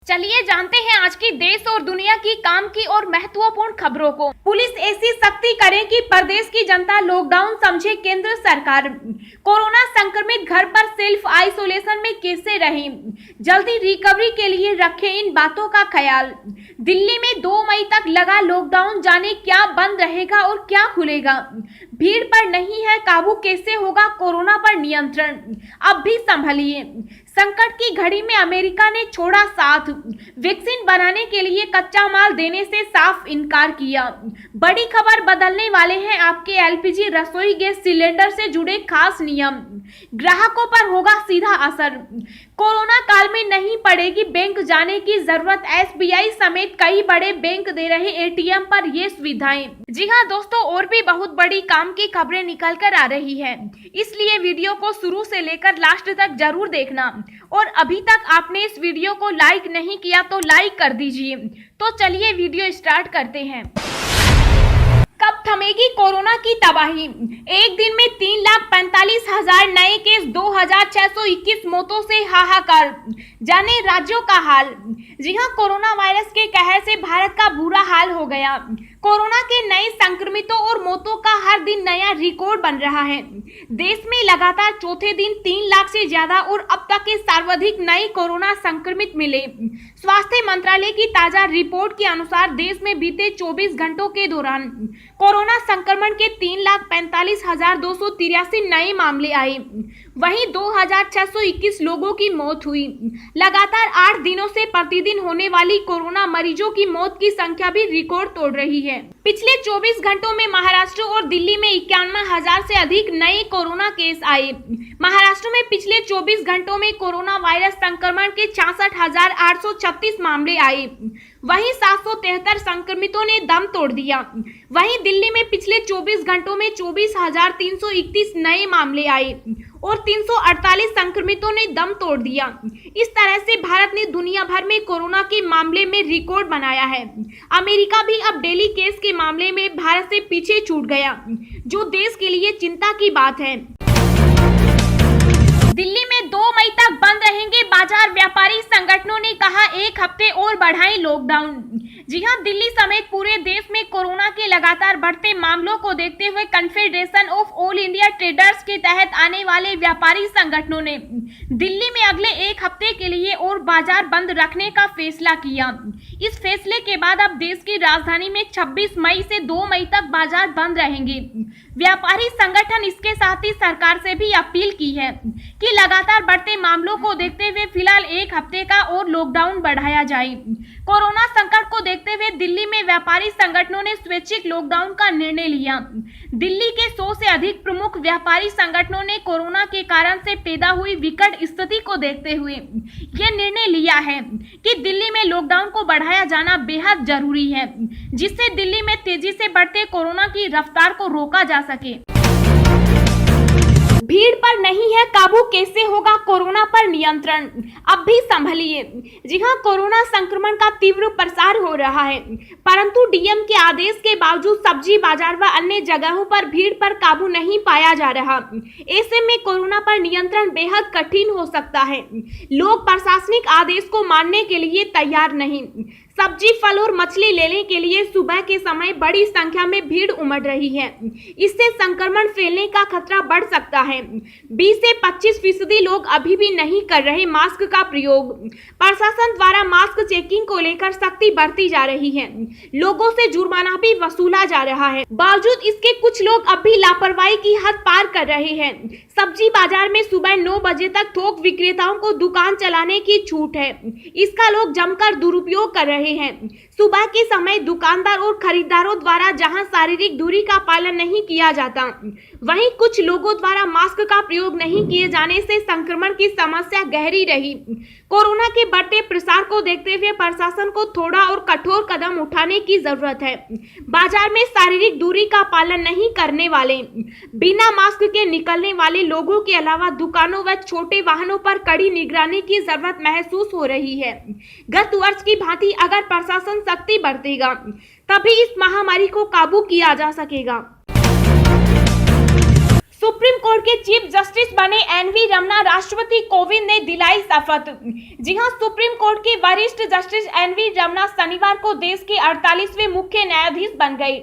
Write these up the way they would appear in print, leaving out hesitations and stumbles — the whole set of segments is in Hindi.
चलिए जानते हैं आज की देश और दुनिया की काम की और महत्वपूर्ण खबरों को। पुलिस ऐसी सख्ती करे कि प्रदेश की जनता लॉकडाउन समझे केंद्र सरकार। कोरोना संक्रमित घर पर सेल्फ आइसोलेशन में कैसे रहें, जल्दी रिकवरी के लिए रखें इन बातों का ख्याल। दिल्ली में 2 मई तक लगा लॉकडाउन, जाने क्या बंद रहेगा और क्या खुलेगा। भीड़ पर नहीं है काबू, कैसे होगा कोरोना पर नियंत्रण, अब भी संभलिए। संकट की घड़ी में अमेरिका ने छोड़ा साथ, वैक्सीन बनाने के लिए कच्चा माल देने से साफ इनकार किया। बड़ी खबर, बदलने वाले हैं आपके एलपीजी रसोई गैस सिलेंडर से जुड़े खास नियम, ग्राहकों पर होगा सीधा असर। कोरोना काल में नहीं पड़ेगी बैंक जाने की जरूरत, एसबीआई समेत कई बड़े बैंक दे रहे एटीएम पर ये सुविधाएं। जी हां दोस्तों, और भी बहुत बड़ी काम की खबरें निकल कर आ रही है, इसलिए वीडियो को शुरू से लेकर लास्ट तक जरूर देखना। और अभी तक आपने इस वीडियो को लाइक नहीं किया तो लाइक कर दीजिए। तो चलिए वीडियो स्टार्ट करते हैं। कब थमेगी कोरोना की तबाही? एक दिन में 3,45,000 नए केस, 2,621 मौतों से हाहाकार, जाने राज्यों का हाल। जी हां, कोरोना वायरस के कहर से भारत का बुरा हाल हो गया। कोरोना के नए संक्रमितों और मौतों का हर दिन नया रिकॉर्ड बन रहा है। देश में लगातार चौथे दिन 3 लाख से ज्यादा और अब तक के सर्वाधिक नए कोरोना संक्रमित मिले। स्वास्थ्य मंत्रालय की ताजा रिपोर्ट के अनुसार देश में बीते 24 घंटों के दौरान कोरोना संक्रमण के 3,45,283 नए मामले आए, वहीं 2,621 लोगों की मौत हुई। लगातार 8 दिनों से प्रतिदिन होने वाली कोरोना मरीजों की मौत की संख्या भी रिकॉर्ड तोड़ रही है। पिछले 24 घंटों में महाराष्ट्र और दिल्ली में 91,000 से अधिक नए कोरोना केस आए। महाराष्ट्र में पिछले 24 घंटों में कोरोना वायरस संक्रमण के 66,836 मामले आए, वहीं 773 संक्रमितों ने दम तोड़ दिया। वहीं दिल्ली में पिछले 24 घंटों में 24,331 नए मामले आए और 348 संक्रमितों ने दम तोड़ दिया। इस तरह से भारत ने दुनिया भर में कोरोना के मामले में रिकॉर्ड बनाया है। अमेरिका भी अब डेली केस के मामले में भारत से पीछे छूट गया, जो देश के लिए चिंता की बात है। दिल्ली में 2 मई तक बंद रहेंगे बाजार, व्यापारी संगठनों ने कहा 1 हफ्ते और बढ़ाएं लॉकडाउन। जी हां, दिल्ली समेत पूरे देश में कोरोना के लगातार बढ़ते मामलों को देखते हुए confederation of all India traders के तहत आने वाले व्यापारी संगठनों ने दिल्ली में अगले 1 हफ्ते के लिए और बाजार बंद रखने का फैसला किया। इस फैसले के बाद अब देश की राजधानी में 26 मई से 2 मई तक बाजार बंद रहेंगे। व्यापारी संगठन इसके साथ ही सरकार से भी अपील की है कि लगातार बढ़ते मामलों को देखते हुए फिलहाल 1 हफ्ते का और लॉकडाउन बढ़ाया जाए। कोरोना संकट को देखते हुए दिल्ली में व्यापारी संगठनों ने स्वैच्छिक लॉकडाउन का निर्णय लिया। दिल्ली के 100 से अधिक प्रमुख व्यापारी संगठनों ने कोरोना के कारण से पैदा हुई विकट स्थिति को देखते हुए यह निर्णय लिया है कि दिल्ली में लॉकडाउन को बढ़ाया जाना बेहद जरूरी है, जिससे दिल्ली में तेजी से बढ़ते कोरोना की रफ्तार को रोका जा सके। भीड़ पर नहीं है काबू, कैसे होगा कोरोना पर नियंत्रण, अब भी संभलिए। जी हां, कोरोना संक्रमण का तीव्र प्रसार हो रहा है, परंतु डीएम के आदेश के बावजूद सब्जी बाजार व अन्य जगहों पर भीड़ पर काबू नहीं पाया जा रहा। ऐसे में कोरोना पर नियंत्रण बेहद कठिन हो सकता है। लोग प्रशासनिक आदेश को मानने के लिए तैयार नहीं। सब्जी, फल और मछली लेने के लिए सुबह के समय बड़ी संख्या में भीड़ उमड़ रही है। इससे संक्रमण फैलने का खतरा बढ़ सकता है। 20 से 25% लोग अभी भी नहीं कर रहे मास्क का प्रयोग। प्रशासन द्वारा मास्क चेकिंग को लेकर सख्ती बरती जा रही है। लोगों से जुर्माना भी वसूला जा रहा है। बावजूद इसके कुछ लोग अब भी लापरवाही की हद पार कर रहे हैं। सब्जी बाजार में सुबह 9 बजे तक थोक विक्रेताओं को दुकान चलाने की छूट है, इसका लोग जमकर दुरुपयोग कर रहे हैं। सुबह के समय दुकानदार और खरीदारों द्वारा जहां शारीरिक दूरी का पालन नहीं किया जाता, वहीं कुछ लोगों द्वारा मास्क का प्रयोग नहीं किए जाने से संक्रमण की समस्या गहरी रही। कोरोना के बढ़ते प्रसार को देखते हुए प्रशासन को थोड़ा और कठोर कदम उठाने की जरूरत है। बाजार में शारीरिक दूरी का पालन नहीं करने वाले, बिना मास्क के निकलने वाले लोगों के अलावा दुकानों व छोटे वाहनों पर कड़ी निगरानी की जरूरत महसूस हो रही है। गत वर्ष की भांति अगर प्रशासन सख्ती बरतेगा तभी इस महामारी को काबू किया जा सकेगा। सुप्रीम कोर्ट के चीफ जस्टिस बने एनवी रमना राष्ट्रपति कोविंद ने दिलाई शपथ। जी हां, सुप्रीम कोर्ट के वरिष्ठ जस्टिस एनवी रमना शनिवार को देश के 48वें मुख्य न्यायाधीश बन गए।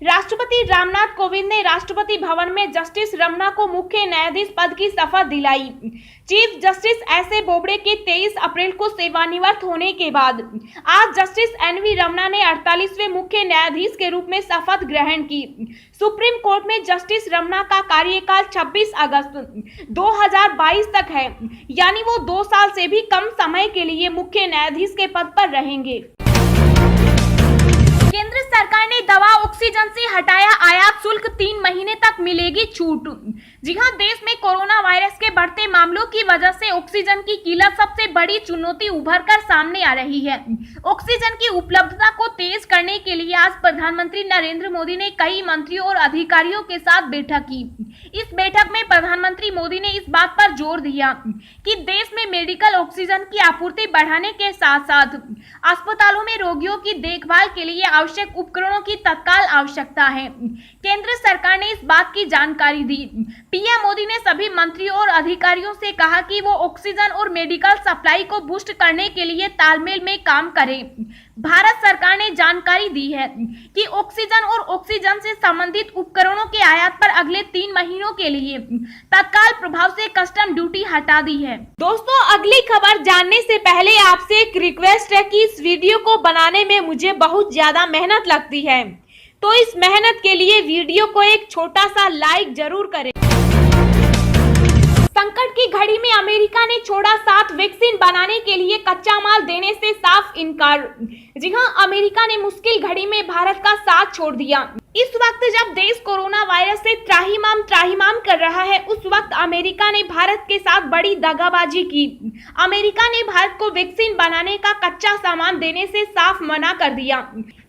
राष्ट्रपति रामनाथ कोविंद ने राष्ट्रपति भवन में जस्टिस रमना को मुख्य न्यायाधीश पद की शपथ दिलाई। चीफ जस्टिस एसए बोबड़े के 23 अप्रैल को सेवानिवृत्त होने के बाद आज जस्टिस एनवी रमना ने 48वें मुख्य न्यायाधीश के रूप में शपथ ग्रहण की। सुप्रीम कोर्ट में जस्टिस रमना का कार्यकाल 26 अगस्त 2022 तक है, यानी वो 2 साल से भी कम समय के लिए मुख्य न्यायाधीश के पद पर रहेंगे। केंद्र सरकार ने दवा ऑक्सीजन से हटाया आयात शुल्क, 3 महीने तक मिलेगी छूट। जी हां, देश में कोरोना वायरस के बढ़ते मामलों की वजह से ऑक्सीजन की कीमत सबसे बड़ी चुनौती उभर कर सामने आ रही है। ऑक्सीजन की उपलब्धता को तेज करने के लिए आज प्रधानमंत्री नरेंद्र मोदी ने कई मंत्रियों और अधिकारियों के साथ बैठक की। इस बैठक में प्रधानमंत्री मोदी ने इस बात पर जोर दिया कि देश में मेडिकल ऑक्सीजन की आपूर्ति बढ़ाने के साथ साथ अस्पतालों में रोगियों की देखभाल के लिए आवश्यक उपकरणों की तत्काल आवश्यकता है। केंद्र सरकार ने इस बात की जानकारी दी। पीएम मोदी ने सभी मंत्रियों और अधिकारियों से कहा कि वो ऑक्सीजन और मेडिकल सप्लाई को बूस्ट करने के लिए तालमेल में काम करें। भारत सरकार ने जानकारी दी है कि ऑक्सीजन और ऑक्सीजन से संबंधित उपकरणों के आयात पर अगले 3 महीनों के लिए तत्काल प्रभाव से कस्टम ड्यूटी हटा दी है। दोस्तों, अगली खबर जानने से पहले आपसे एक रिक्वेस्ट है कि इस वीडियो को बनाने में मुझे बहुत ज्यादा मेहनत लगती है, तो इस मेहनत के लिए वीडियो को एक छोटा सा लाइक जरूर करें। संकट की घड़ी में अमेरिका ने छोड़ा साथ वैक्सीन बनाने के लिए कच्चा माल देने से साफ इनकार। जी हां, अमेरिका ने मुश्किल घड़ी में भारत का साथ छोड़ दिया। इस वक्त जब देश कोरोना वायरस से त्राहिमाम कर रहा है, उस वक्त अमेरिका ने भारत के साथ बड़ी दगाबाजी की। अमेरिका ने भारत को वैक्सीन बनाने का कच्चा सामान देने से साफ मना कर दिया,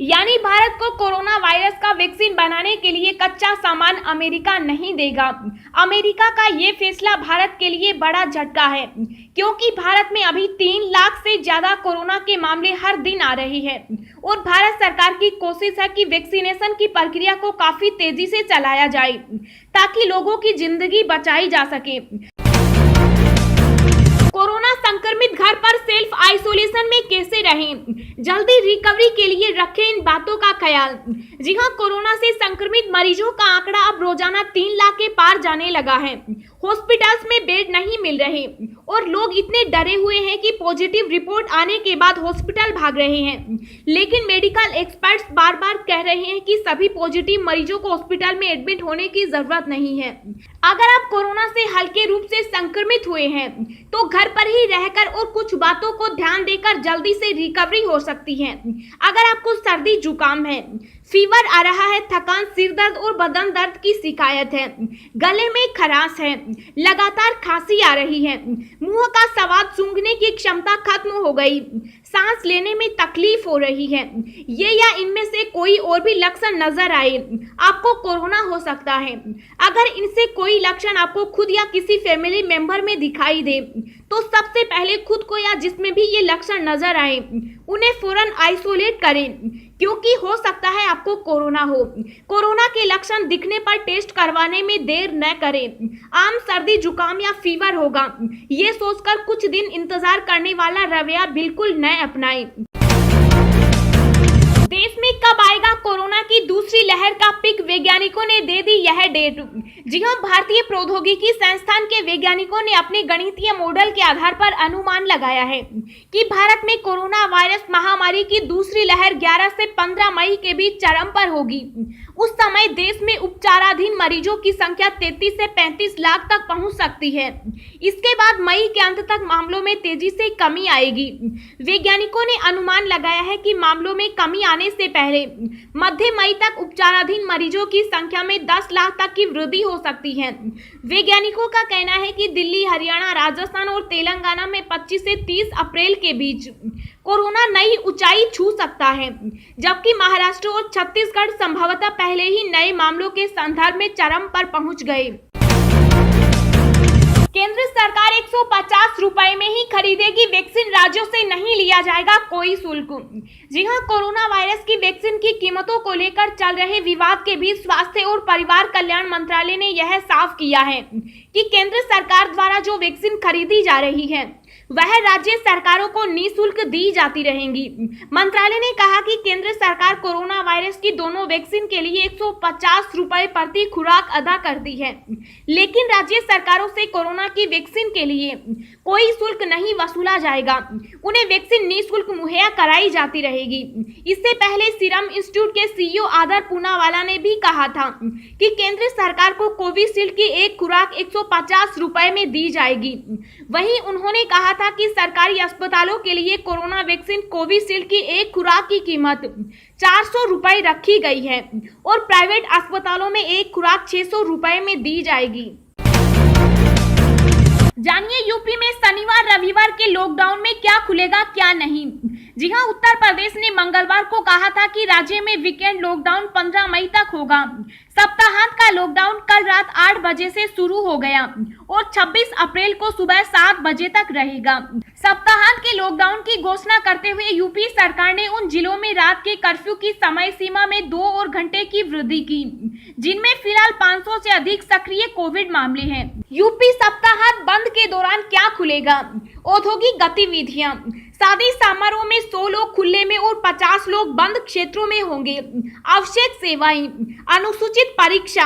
यानी भारत को कोरोना वायरस का वैक्सीन बनाने के लिए कच्चा सामान अमेरिका नहीं देगा। अमेरिका का ये फैसला भारत के लिए बड़ा झटका है, क्योंकि भारत में अभी 3 लाख से ज्यादा कोरोना के मामले हर दिन आ रहे हैं और भारत सरकार की कोशिश है कि वैक्सीनेशन की प्रक्रिया को काफी तेजी से चलाया जाए ताकि लोगों की जिंदगी बचाई जा सके। कोरोना संक्रमित घर पर सेल्फ आइसोलेशन में कैसे रहें, जल्दी रिकवरी के लिए रखें इन बातों का ख्याल। जी हां, कोरोना से संक्रमित मरीजों का आंकड़ा अब रोजाना 3 लाख के पार जाने लगा है। हॉस्पिटल्स में बेड नहीं मिल रहे और लोग इतने डरे हुए हैं कि पॉजिटिव रिपोर्ट आने के बाद हॉस्पिटल भाग रहे हैं। लेकिन मेडिकल एक्सपर्ट्स बार बार कह रहे हैं कि सभी पॉजिटिव मरीजों को हॉस्पिटल में एडमिट होने की जरूरत नहीं है। अगर आप कोरोना से हल्के रूप से संक्रमित हुए हैं तो घर पर ही रहकर और कुछ बातों को ध्यान देकर जल्दी से रिकवरी हो सकती है। अगर आपको सर्दी जुकाम है, फीवर आ रहा है, थकान, सिर दर्द और बदन दर्द की शिकायत है, गले में खराश है, लगातार खांसी आ रही है, मुंह का स्वाद सूंघने की क्षमता खत्म हो गई, सांस लेने में तकलीफ हो रही है, ये या इनमें से कोई और भी लक्षण नजर आए, आपको कोरोना हो सकता है। अगर इनसे कोई लक्षण आपको खुद या किसी फैमिली मेंबर में दिखाई दे तो सबसे पहले खुद को या जिसमें भी ये लक्षण नजर आए उन्हें फौरन आइसोलेट करें, क्योंकि हो सकता है आपको कोरोना हो। कोरोना के लक्षण दिखने पर टेस्ट करवाने में देर न करें। आम सर्दी जुकाम या फीवर होगा, ये सोचकर कुछ दिन इंतजार करने वाला रवैया बिल्कुल न अपनाएं। देश में कब आएगा कोरोना की दूसरी लहर का पिक, वैज्ञानिकों ने दे दी यह डेट। जी हां, भारतीय प्रौद्योगिकी संस्थान के वैज्ञानिकों ने अपने गणितीय मॉडल के आधार पर अनुमान लगाया है कि भारत में कोरोना वायरस महामारी की दूसरी लहर 11 से 15 मई के बीच चरम पर होगी। उस समय देश में उपचाराधीन मरीजों की संख्या 33 से 35 लाख तक पहुंच सकती है। इसके बाद मई के अंत तक मामलों में तेजी से कमी आएगी। वैज्ञानिकों ने अनुमान लगाया है कि मामलों में कमी आने से पहले मध्य मई तक उपचाराधीन मरीजों की संख्या में 10 लाख तक की वृद्धि हो सकती है। वैज्ञानिकों का कहना है कि दिल्ली, हरियाणा, राजस्थान और तेलंगाना में 25 से 30 अप्रैल के बीच कोरोना नई ऊंचाई छू सकता है, जबकि महाराष्ट्र और छत्तीसगढ़ संभवतः पहले ही नए मामलों के संदर्भ में चरम पर पहुंच गए। केंद्र सरकार 150 रुपए में ही खरीदेगी वैक्सीन, राज्यों से नहीं लिया जाएगा कोई शुल्क। जी हां, कोरोना वायरस की वैक्सीन की कीमतों को लेकर चल रहे विवाद के बीच स्वास्थ्य और परिवार कल्याण मंत्रालय ने यह साफ किया है कि केंद्र सरकार द्वारा जो वैक्सीन खरीदी जा रही है वह राज्य सरकारों को निःशुल्क दी जाती रहेंगी। मंत्रालय ने कहा कि केंद्र सरकार कोरोना वायरस की दोनों वैक्सीन के लिए 150 रुपए प्रति खुराक अदा करती है, लेकिन राज्य सरकारों से कोरोना की वैक्सीन के लिए कोई शुल्क नहीं वसूला जाएगा। उन्हें वैक्सीन निःशुल्क मुहैया कराई जाती रहेगी। इससे पहले सीरम इंस्टीट्यूट के सीईओ आदर पूनावाला ने भी कहा था कि केंद्र सरकार को कोविशील्ड की एक खुराक 150 रुपए में दी जाएगी। वहीं उन्होंने कहा था कि सरकारी अस्पतालों के लिए कोरोना वैक्सीन कोविशील्ड की एक खुराक की कीमत 400 रुपए रखी गई है और प्राइवेट अस्पतालों में एक खुराक 600 रुपए में दी जाएगी। जानिए यूपी में शनिवार रविवार के लॉकडाउन में क्या खुलेगा क्या नहीं। जी हां, उत्तर प्रदेश ने मंगलवार को कहा था कि राज्य में वीकेंड लॉकडाउन 15 मई तक होगा। सप्ताहांत का लॉकडाउन कल रात 8 बजे से शुरू हो गया और 26 अप्रैल को सुबह 7 बजे तक रहेगा। सप्ताहांत के लॉकडाउन की घोषणा करते हुए यूपी सरकार ने उन जिलों में रात के कर्फ्यू की समय सीमा में 2 और घंटे की वृद्धि की, जिनमें फिलहाल 500 से अधिक सक्रिय कोविड मामले हैं। यूपी सप्ताहांत बंद के दौरान क्या खुलेगा? औद्योगिक गतिविधियां, शादी समारोह में 100 लोग खुले में और 50 लोग बंद क्षेत्रों में होंगे। आवश्यक सेवाएं, अनुसूचित परीक्षा,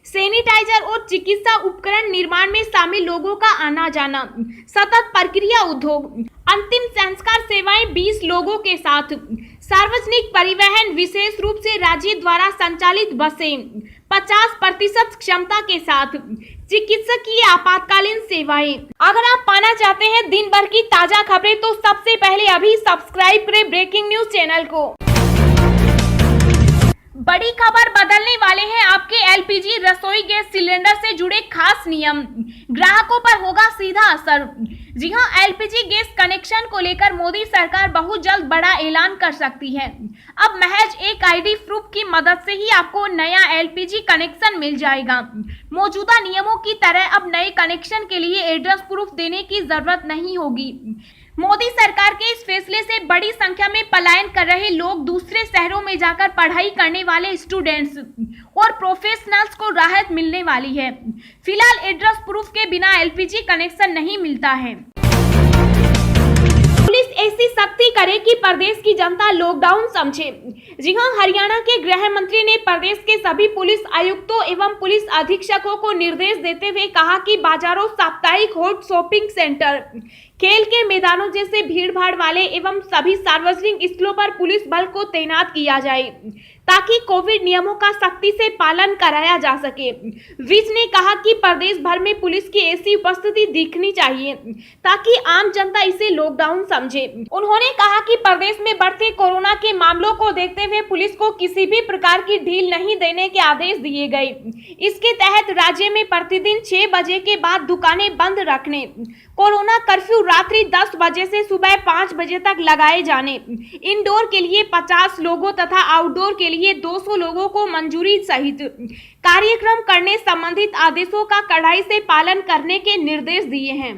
सैनिटाइजर और चिकित्सा उपकरण निर्माण में शामिल लोगों का आना जाना, सतत प्रक्रिया उद्योग, अंतिम संस्कार सेवाएं 20 लोगों के साथ, सार्वजनिक परिवहन विशेष रूप से राज्य द्वारा संचालित बसें 50% क्षमता के साथ, चिकित्सकीय आपातकालीन सेवाएं। अगर आप पाना चाहते हैं दिन भर की ताजा खबरें तो सबसे पहले अभी सब्सक्राइब करें ब्रेकिंग न्यूज चैनल को। बड़ी खबर, बदलने वाले हैं आपके एलपीजी रसोई गैस सिलेंडर से जुड़े खास नियम, ग्राहकों पर होगा सीधा असर। जी हां, एलपीजी गैस कनेक्शन को लेकर मोदी सरकार बहुत जल्द बड़ा ऐलान कर सकती है। अब महज एक आईडी प्रूफ की मदद से ही आपको नया एलपीजी कनेक्शन मिल जाएगा। मौजूदा नियमों की तरह अब नए कनेक्शन के लिए एड्रेस प्रूफ देने की जरूरत नहीं होगी। मोदी सरकार के इस फैसले से बड़ी संख्या में पलायन कर रहे लोग, दूसरे शहरों में जाकर पढ़ाई करने वाले स्टूडेंट्स और प्रोफेशनल्स को राहत मिलने वाली है। फिलहाल एड्रेस प्रूफ के बिना एलपीजी कनेक्शन नहीं मिलता है। पुलिस ऐसी सख्ती करे कि प्रदेश की जनता लॉकडाउन समझे। जी हां, हरियाणा के गृह मंत्री ने प्रदेश के सभी पुलिस आयुक्तों एवं पुलिस अधीक्षकों को निर्देश देते हुए कहा कि बाजारों, साप्ताहिक हॉट शॉपिंग सेंटर, खेल के मैदानों जैसे भीड़ भाड़ वाले एवं सभी सार्वजनिक स्थलों पर पुलिस बल को तैनात किया जाए ताकि कोविड नियमों का सख्ती से पालन कराया जा सके। विज ने कहा कि प्रदेश भर में पुलिस की ऐसी उपस्थिति दिखनी चाहिए ताकि आम जनता इसे लॉकडाउन समझे। उन्होंने कहा कि प्रदेश में बढ़ते कोरोना के मामलों को देखते हुए पुलिस को किसी भी प्रकार की ढील नहीं देने के आदेश दिए गए। इसके तहत राज्य में प्रतिदिन 6 बजे के बाद दुकानें बंद रखने, कोरोना कर्फ्यू रात्रि 10 बजे से सुबह 5 बजे तक लगाए जाने, इंडोर के लिए 50 लोगों तथा आउटडोर के लिए 200 लोगों को मंजूरी सहित कार्यक्रम करने संबंधित आदेशों का कड़ाई से पालन करने के निर्देश दिए हैं।